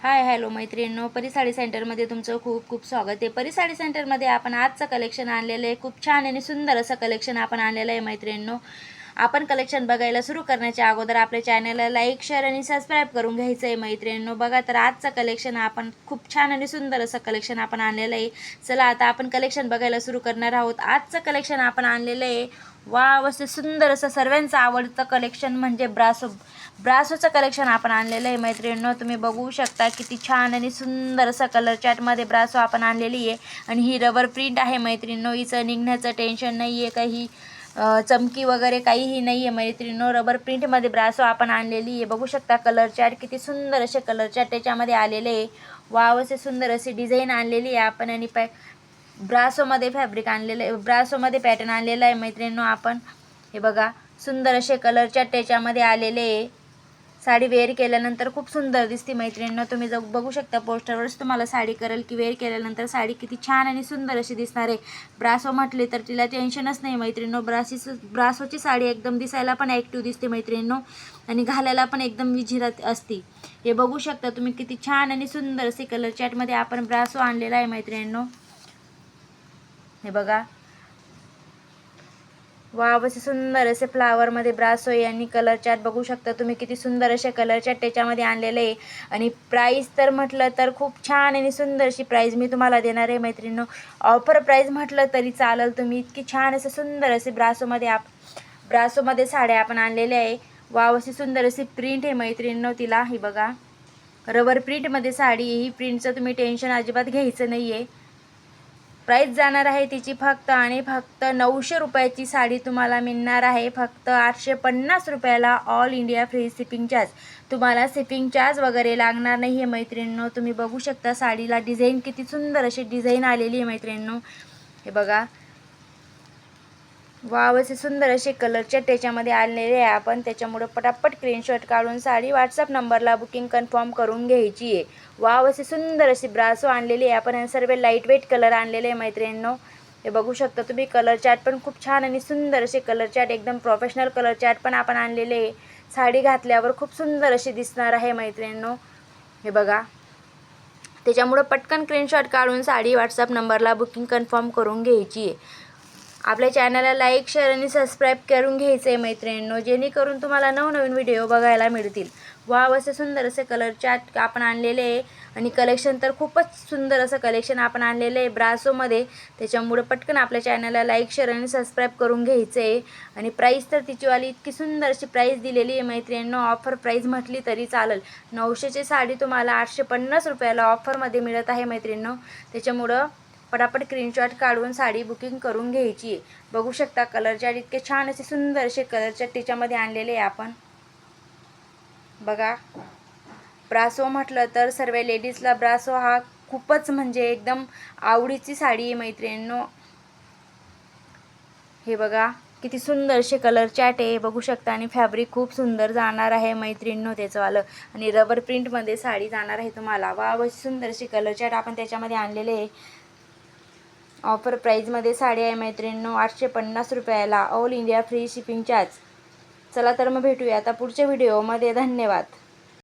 Hi hello मैत्रिणींनो, परी साडी सेंटरमध्ये तुमचं खूप खूप स्वागत आहे। परी साडी सेंटरमध्ये आपण आजचं कलेक्शन आणलेलं आहे। खूप छान आणि सुंदर असं कलेक्शन आपण आणलेलं आहे मैत्रिणींनो। आपण कलेक्शन बघायला सुरू करण्याच्या अगोदर आपल्या चॅनलला लाईक शेअर आणि सबस्क्राईब करून घ्यायचं आहे मैत्रिणींनो। बघा तर आजचं कलेक्शन आपण खूप छान आणि सुंदर असं कलेक्शन आपण आणलेलं आहे। चला आता आपण कलेक्शन बघायला सुरू करणार आहोत। आजचं कलेक्शन आपण आणलेलं आहे वाव असं सुंदर असं सर्वांचं आवडतं कलेक्शन म्हणजे ब्रासोचं कलेक्शन आपण आणलेलं आहे मैत्रिणींनो। तुम्ही बघू शकता किती छान आणि सुंदर असं कलर चार्टमध्ये ब्रासो आपण आणलेली आहे आणि ही रबर प्रिंट आहे मैत्रिणींनो। हिचं निघण्याचं टेन्शन नाही आहे, काही चमकी वगैरे काहीही नाही आहे मैत्रिणींनो। रबर प्रिंटमध्ये ब्रासो आपण आणलेली आहे। बघू शकता कलर चार्ट किती सुंदर असे कलर चार्ट त्याच्यामध्ये आलेले आहे। वाव असे सुंदर अशी डिझाईन आणलेली आहे आपण आणि ब्रासोमध्ये फॅब्रिक आणलेलं, ब्रासोमध्ये पॅटर्न आणलेला आहे मैत्रिणींनो आपण। हे बघा सुंदर असे कलर चार्ट त्याच्यामध्ये आलेले आहे। साडी वेअर केल्यानंतर खूप सुंदर दिसते मैत्रिणींनो। तुम्ही बघू शकता पोस्टरवरच तुम्हाला साडी करेल की वेअर केल्यानंतर साडी किती छान आणि सुंदर अशी दिसणार आहे। ब्रासो म्हटले तर तिला टेन्शनच नाही मैत्रिणींनो। ब्रासोची साडी एकदम दिसायला पण ॲक्टिव्ह दिसते मैत्रिणींनो आणि घालायला पण एकदम विचित्र असते। हे बघू शकता तुम्ही किती छान आणि सुंदर असे कलर चार्टमध्ये आपण ब्रासो आणलेला आहे मैत्रिणींनो। हे बघा वाव असे सुंदर असे फ्लावरमध्ये ब्रासो यांनी कलर चार्ट बघू शकता तुम्ही किती सुंदर असे कलर चार्ट त्याच्यामध्ये आणलेले आहे। आणि प्राईस तर म्हटलं तर खूप छान आणि सुंदर अशी प्राईस मी तुम्हाला देणार आहे मैत्रिणींनो। ऑफर प्राईस म्हटलं तरी चालेल। तुम्ही इतकी छान असे सुंदर असे ब्रासोमध्ये साड्या आपण आणलेल्या आहे। वाव अशी सुंदर अशी प्रिंट आहे मैत्रिणींनो तिला। ही बघा रबर प्रिंटमध्ये साडी, ही प्रिंटचं तुम्ही टेन्शन अजिबात घ्यायचं नाही आहे। प्राईस जाणार आहे तिची फक्त आणि फक्त 900 रुपयाची साडी तुम्हाला मिळणार आहे फक्त 850 रुपयाला। All India free shipping charge, तुम्हाला शिपिंग चार्ज वगैरे लागणार नाही आहे मैत्रिणींनो। तुम्ही बघू शकता साडीला डिझाईन किती सुंदर अशी डिझाईन आलेली आहे मैत्रिणींनो। हे बघा वाव असे सुंदर असे कलरचे त्याच्यामध्ये आलेले आहे आपण। त्याच्यामुळे पटापट स्क्रीनशॉट काढून साडी व्हॉट्सअप नंबरला बुकिंग कन्फर्म करून घ्यायची आहे। वाव असे सुंदर अशी ब्रासो आणलेली आहे आपण। सर्व लाईट वेट कलर आणलेले आहे मैत्रिणींनो। हे बघू शकता तुम्ही कलर चार्ट पण खूप छान आणि सुंदर असे कलर चार्ट, एकदम प्रोफेशनल कलर चार्ट पण आपण आणलेले आहे। साडी घातल्यावर खूप सुंदर अशी दिसणार आहे मैत्रिणींनो। हे बघा त्याच्यामुळे पटकन स्क्रीनशॉट काढून साडी व्हॉट्सअप नंबरला बुकिंग कन्फर्म करून घ्यायची आहे। आपल्या चॅनलला लाईक शेअर आणि सबस्क्राईब करून घ्यायचं आहे मैत्रिणींनो, जेणेकरून तुम्हाला नवनवीन व्हिडिओ बघायला मिळतील। वाव असे सुंदर असे कलर चार्ट आपण आणलेले आहे आणि कलेक्शन तर खूपच सुंदर असं कलेक्शन आपण आणलेलं आहे ब्रासोमध्ये। त्याच्यामुळे पटकन आपल्या चॅनलला लाईक शेअर आणि सबस्क्राईब करून घ्यायचं आहे। आणि प्राईस तर तिचीवाली इतकी सुंदर अशी प्राईस दिलेली आहे मैत्रिणींनो। ऑफर प्राईस म्हटली तरी चालेल। 900ची साडी तुम्हाला 850 रुपयाला ऑफरमध्ये मिळत आहे मैत्रिणींनो। त्याच्यामुळं पटापट स्क्रीनशॉट काढून साडी बुकिंग करून घ्यायची आहे। बघू शकता कलर चार्ट इतके छान असे सुंदर असे कलर चार्ट त्याच्यामध्ये आणलेले आहे आपण। बघा ब्रासो म्हटलं तर सर्व लेडीजला ब्रासो हा खूपच म्हणजे एकदम आवडीची साडी आहे मैत्रिणींनो। हे बघा किती सुंदर असे कलर चार्ट आहे बघू शकता आणि फॅब्रिक खूप सुंदर जाणार आहे मैत्रिणींनो त्याचंवालं आणि रबर प्रिंटमध्ये साडी जाणार आहे तुम्हाला। वाव सुंदर असे कलर चार्ट आपण त्याच्यामध्ये आणलेले आहे। ऑफर प्राईजमध्ये साडी आहे मैत्रिणींनो 850 रुपयाला, all India free shipping charge. चला तर मग भेटूया आता पुढच्या व्हिडिओमध्ये। धन्यवाद।